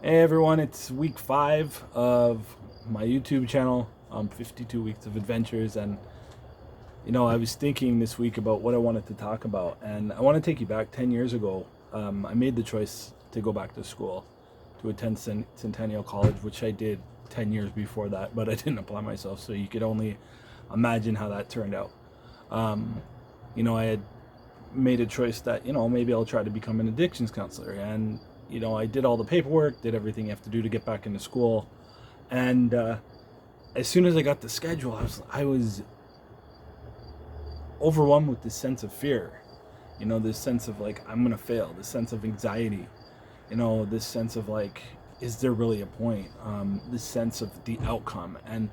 Hey everyone, it's week 5 of my YouTube channel, 52 Weeks of Adventures, and I was thinking this week about what I wanted to talk about, and I want to take you back 10 years ago. I made the choice to go back to school, to attend Centennial College, which I did 10 years before that, but I didn't apply myself, so you could only imagine how that turned out. Um, I had made a choice that, maybe I'll try to become an addictions counselor, and I did all the paperwork, did everything you have to do to get back into school. And as soon as I got the schedule, I was overwhelmed with this sense of fear. This sense of like I'm gonna fail. This sense of anxiety. This sense of like, is there really a point? This sense of the outcome. And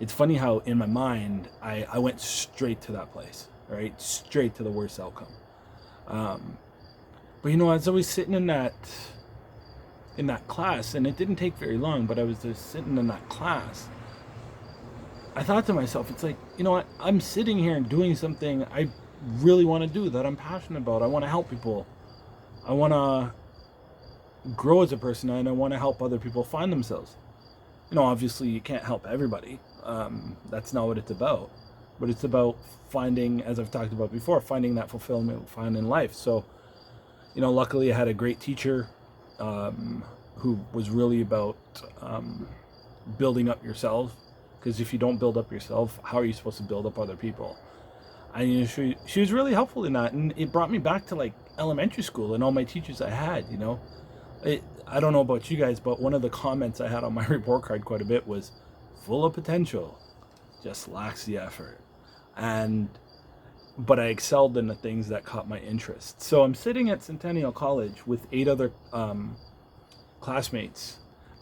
it's funny how in my mind I went straight to that place, right? Straight to the worst outcome. Um, but as I was sitting in that class, and it didn't take very long, but I was just sitting in that class, I thought to myself, it's like, you know what? I'm sitting here and doing something I really want to do, that I'm passionate about. I want to help people. I want to grow as a person, and I want to help other people find themselves. Obviously, you can't help everybody. That's not what it's about. But it's about finding, as I've talked about before, finding that fulfillment, finding life. So, luckily I had a great teacher, who was really about building up yourself. Because if you don't build up yourself, how are you supposed to build up other people? And she was really helpful in that, and it brought me back to like elementary school and all my teachers I had. I don't know about you guys, but one of the comments I had on my report card quite a bit was, "Full of potential, just lacks the effort." And but I excelled in the things that caught my interest. So I'm sitting at Centennial College with 8 other classmates,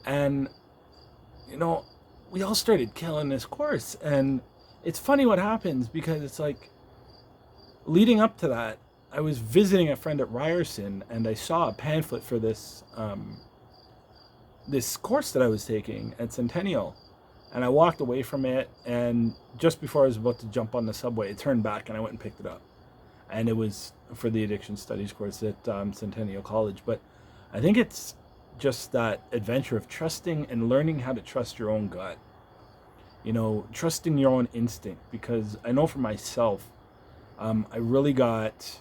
and you know, we all started killing this course. And it's funny what happens, because it's like, leading up to that, I was visiting a friend at Ryerson, and I saw a pamphlet for this course that I was taking at Centennial. And I walked away from it, and just before I was about to jump on the subway, it turned back, and I went and picked it up. And it was for the addiction studies course at Centennial College. But I think it's just that adventure of trusting and learning how to trust your own gut. Trusting your own instinct. Because I know for myself, I really got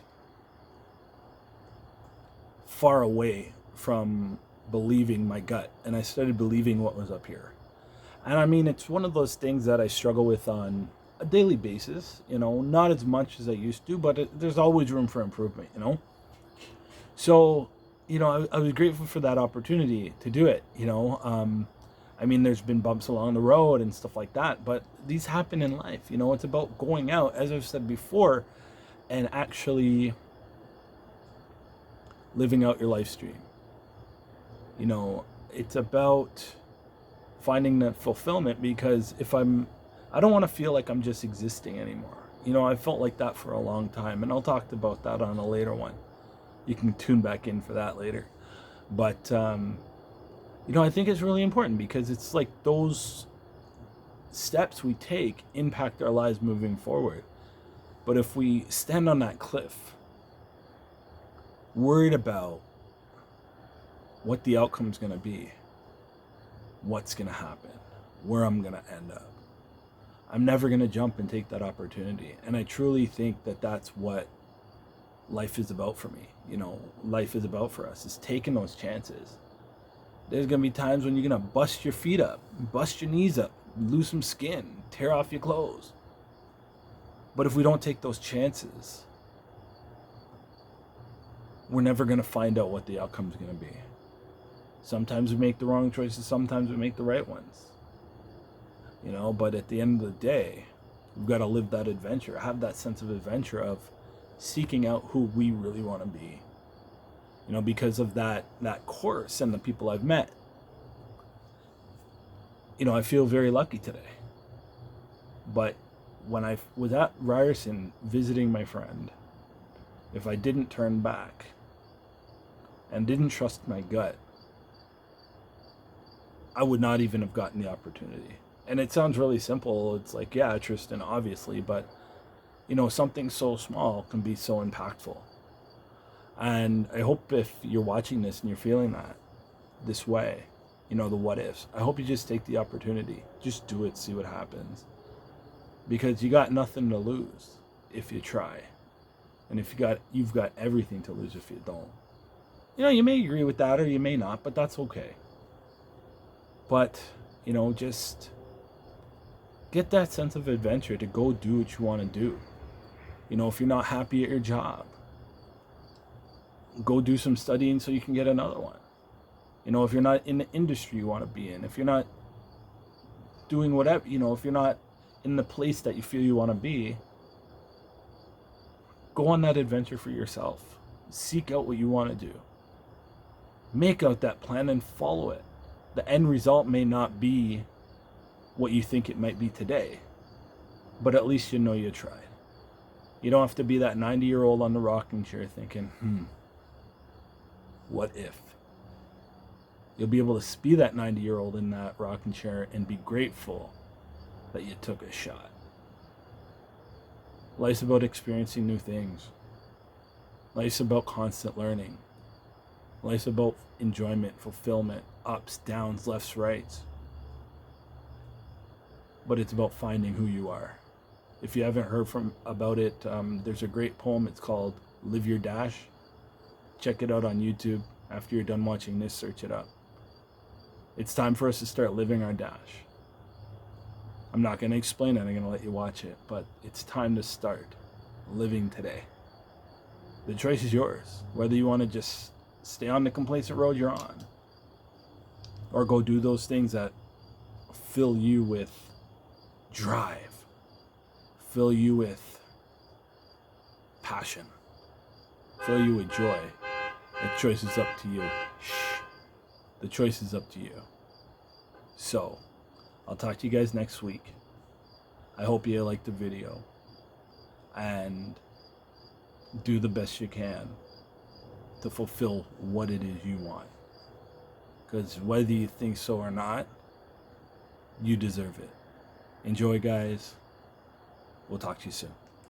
far away from believing my gut, and I started believing what was up here. And I mean, it's one of those things that I struggle with on a daily basis, not as much as I used to, but there's always room for improvement. So, I was grateful for that opportunity to do it. I mean, there's been bumps along the road and stuff like that, but these happen in life. It's about going out, as I've said before, and actually living out your life stream. It's about finding that fulfillment, because I don't want to feel like I'm just existing anymore. I felt like that for a long time, and I'll talk about that on a later one. You can tune back in for that later. But, I think it's really important, because it's like those steps we take impact our lives moving forward. But if we stand on that cliff, worried about what the outcome's going to be, what's going to happen, where I'm going to end up, I'm never going to jump and take that opportunity. And I truly think that that's what life is about for me. Life is about for us, is taking those chances. There's going to be times when you're going to bust your feet up, bust your knees up, lose some skin, tear off your clothes. But if we don't take those chances, we're never going to find out what the outcome's going to be. Sometimes we make the wrong choices, sometimes we make the right ones. But at the end of the day, we've got to live that adventure, have that sense of adventure of seeking out who we really want to be. Because of that course and the people I've met, I feel very lucky today. But when I was at Ryerson visiting my friend, if I didn't turn back and didn't trust my gut, I would not even have gotten the opportunity. And it sounds really simple. It's like, yeah, Tristan, obviously, but something so small can be so impactful. And I hope if you're watching this and you're feeling that, this way. You know, the what ifs. I hope you just take the opportunity. Just do it, see what happens. Because you got nothing to lose if you try. And you've got everything to lose if you don't. You know, you may agree with that or you may not, but that's okay. But, you know, just get that sense of adventure to go do what you want to do. You know, if you're not happy at your job, go do some studying so you can get another one. You know, if you're not in the industry you want to be in, if you're not doing whatever, you know, if you're not in the place that you feel you want to be, go on that adventure for yourself. Seek out what you want to do. Make out that plan and follow it. The end result may not be what you think it might be today, but at least you know you tried. You don't have to be that 90-year-old on the rocking chair thinking, what if? You'll be able to be that 90-year-old in that rocking chair and be grateful that you took a shot. Life's about experiencing new things. Life's about constant learning. Life's about enjoyment, fulfillment, ups, downs, lefts, rights. But it's about finding who you are. If you haven't heard about it, there's a great poem. It's called Live Your Dash. Check it out on YouTube. After you're done watching this, search it up. It's time for us to start living our dash. I'm not going to explain it. I'm going to let you watch it. But it's time to start living today. The choice is yours. Whether you want to just stay on the complacent road you're on, or go do those things that fill you with drive, fill you with passion, fill you with joy. The choice is up to you. The choice is up to you. So, I'll talk to you guys next week. I hope you liked the video. And do the best you can to fulfill what it is you want. Because whether you think so or not, you deserve it. Enjoy, guys. We'll talk to you soon.